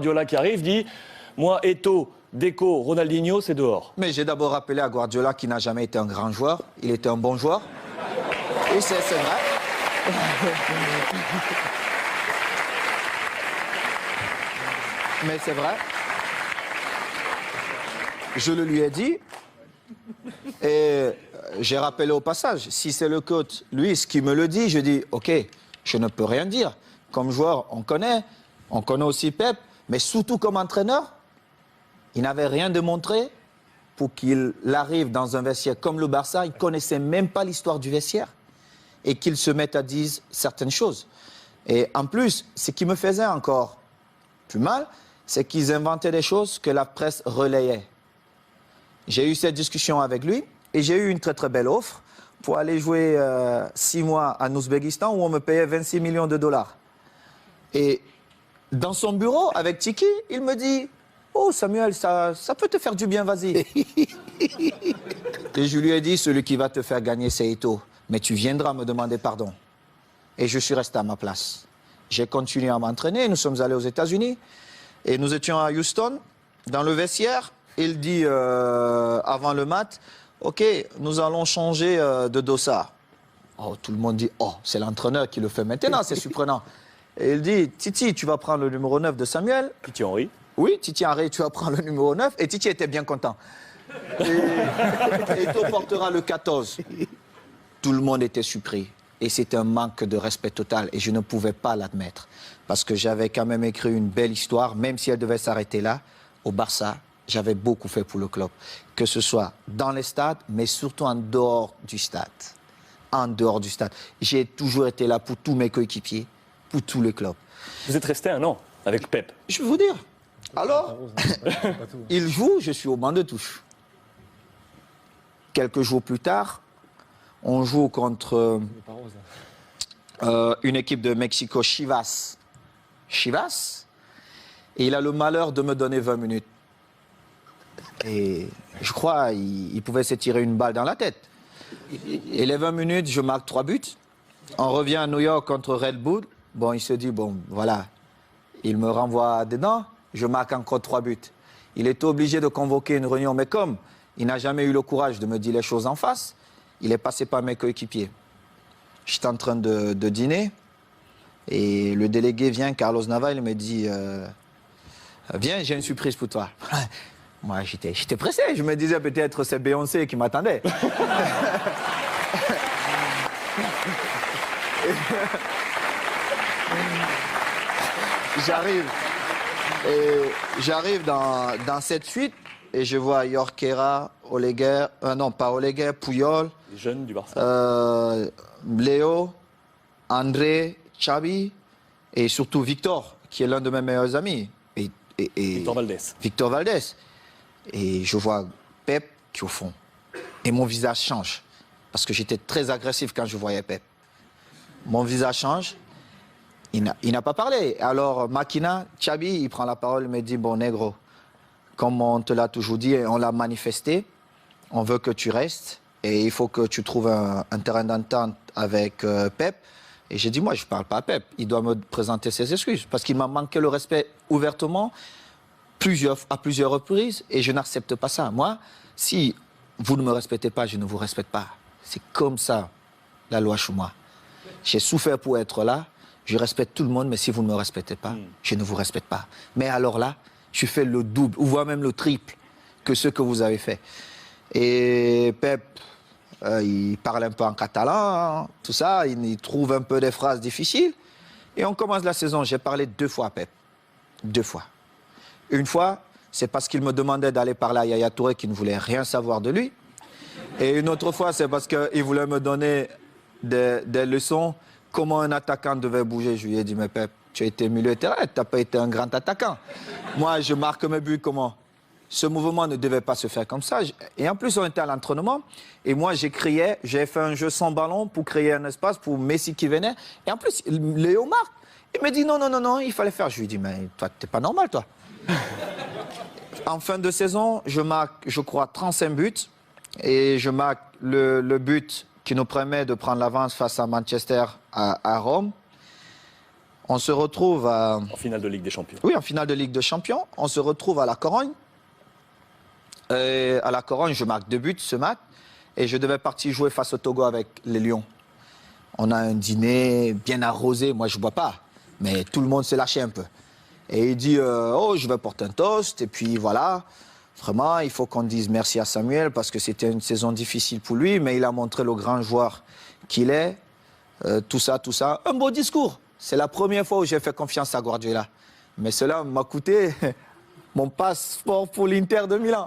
Guardiola qui arrive dit « Moi, Eto'o, Deco, Ronaldinho, c'est dehors ». Mais j'ai d'abord rappelé à Guardiola qu'il n'a jamais été un grand joueur. Il était un bon joueur. Et c'est vrai. Mais c'est vrai. Je le lui ai dit. Et j'ai rappelé au passage, si c'est le coach, lui, ce qui me le dit, je dis, OK, je ne peux rien dire. Comme joueur, on connaît aussi Pep, mais surtout comme entraîneur, il n'avait rien démontré pour qu'il arrive dans un vestiaire comme le Barça, il ne connaissait même pas l'histoire du vestiaire et qu'il se mette à dire certaines choses. Et en plus, ce qui me faisait encore plus mal, c'est qu'ils inventaient des choses que la presse relayait. J'ai eu cette discussion avec lui et j'ai eu une très très belle offre pour aller jouer 6 mois en Ouzbékistan où on me payait 26 millions de dollars. Et dans son bureau, avec Tiki, il me dit « Oh Samuel, ça peut te faire du bien, vas-y. » Et je lui ai dit « Celui qui va te faire gagner, c'est Eto'o. Mais tu viendras me demander pardon. » Et je suis resté à ma place. J'ai continué à m'entraîner, nous sommes allés aux États-Unis et nous étions à Houston, dans le vestiaire. Il dit avant le match, OK, nous allons changer de dossard. Oh, tout le monde dit, oh, c'est l'entraîneur qui le fait maintenant, c'est surprenant. Et il dit, Titi, tu vas prendre le numéro 9 de Samuel. Titi Henry. Oui, Titi Henry, tu vas prendre le numéro 9. Et Titi était bien content. Et Eto'o portera le 14. Tout le monde était surpris. Et c'était un manque de respect total. Et je ne pouvais pas l'admettre. Parce que j'avais quand même écrit une belle histoire, même si elle devait s'arrêter là, au Barça. J'avais beaucoup fait pour le club, que ce soit dans les stades, mais surtout en dehors du stade. En dehors du stade. J'ai toujours été là pour tous mes coéquipiers, pour tous les clubs. Vous êtes resté 1 an avec Pep. Je vais vous dire. Alors, il joue, je suis au banc de touche. Quelques jours plus tard, on joue contre une équipe de Mexico, Chivas. Chivas. Et il a le malheur de me donner 20 minutes. Et je crois qu'il pouvait se tirer une balle dans la tête. Et les 20 minutes, je marque 3 buts. On revient à New York contre Red Bull. Bon, il se dit, bon, voilà. Il me renvoie dedans. Je marque encore 3 buts. Il était obligé de convoquer une réunion. Mais comme il n'a jamais eu le courage de me dire les choses en face, il est passé par mes coéquipiers. J'étais en train de dîner. Et le délégué vient, Carlos Nava, il me dit, viens, j'ai une surprise pour toi. Moi, j'étais pressé. Je me disais peut-être c'est Beyoncé qui m'attendait. J'arrive dans cette suite et je vois Jorquera, Oleguer, non pas Oleguer, Puyol. Les jeunes du Barça. Léo, André, Xavi et surtout Victor, qui est l'un de mes meilleurs amis. Et Victor Valdés. Victor Valdés. Et je vois Pep qui est au fond. Et mon visage change. Parce que j'étais très agressif quand je voyais Pep. Mon visage change. Il n'a pas parlé. Alors, Makina, Xabi, il prend la parole, il me dit, bon, négro, comme on te l'a toujours dit et on l'a manifesté, on veut que tu restes et il faut que tu trouves un terrain d'entente avec Pep. Et j'ai dit, moi, je ne parle pas à Pep. Il doit me présenter ses excuses. Parce qu'il m'a manqué le respect ouvertement à plusieurs reprises et je n'accepte pas ça. Moi, si vous ne me respectez pas, je ne vous respecte pas. C'est comme ça, la loi chez moi. J'ai souffert pour être là. Je respecte tout le monde, mais si vous ne me respectez pas, je ne vous respecte pas. Mais alors là, je fais le double, ou voire même le triple que ce que vous avez fait. Et Pep, il parle un peu en catalan, hein, tout ça, il trouve un peu des phrases difficiles. Et on commence la saison. J'ai parlé 2 fois à Pep. 2 fois. Une fois, c'est parce qu'il me demandait d'aller parler à Yaya Touré qui ne voulait rien savoir de lui. Et une autre fois, c'est parce qu'il voulait me donner des leçons, comment un attaquant devait bouger. Je lui ai dit, mais Pep, tu as été milieu de terrain, tu n'as pas été un grand attaquant. Moi, je marque mes buts comment? Ce mouvement ne devait pas se faire comme ça. Et en plus, on était à l'entraînement. Et moi, j'ai fait un jeu sans ballon pour créer un espace pour Messi qui venait. Et en plus, Léo marque. Il me dit, non, non, non, non, il fallait faire. Je lui ai dit, mais toi, t'es pas normal, toi. En fin de saison, je marque, je crois, 35 buts. Et je marque le but qui nous permet de prendre l'avance face à Manchester à Rome. On se retrouve à... En finale de Ligue des Champions. Oui, en finale de Ligue des Champions. On se retrouve à la Corogne. À la Corogne, je marque 2 buts ce match. Et je devais partir jouer face au Togo avec les Lions. On a un dîner bien arrosé. Moi, je ne bois pas. Mais tout le monde s'est lâché un peu. Et il dit, oh, je vais porter un toast. Et puis voilà, vraiment, il faut qu'on dise merci à Samuel parce que c'était une saison difficile pour lui. Mais il a montré le grand joueur qu'il est. Tout ça. Un beau discours. C'est la première fois où j'ai fait confiance à Guardiola. Mais cela m'a coûté mon passeport pour l'Inter de Milan.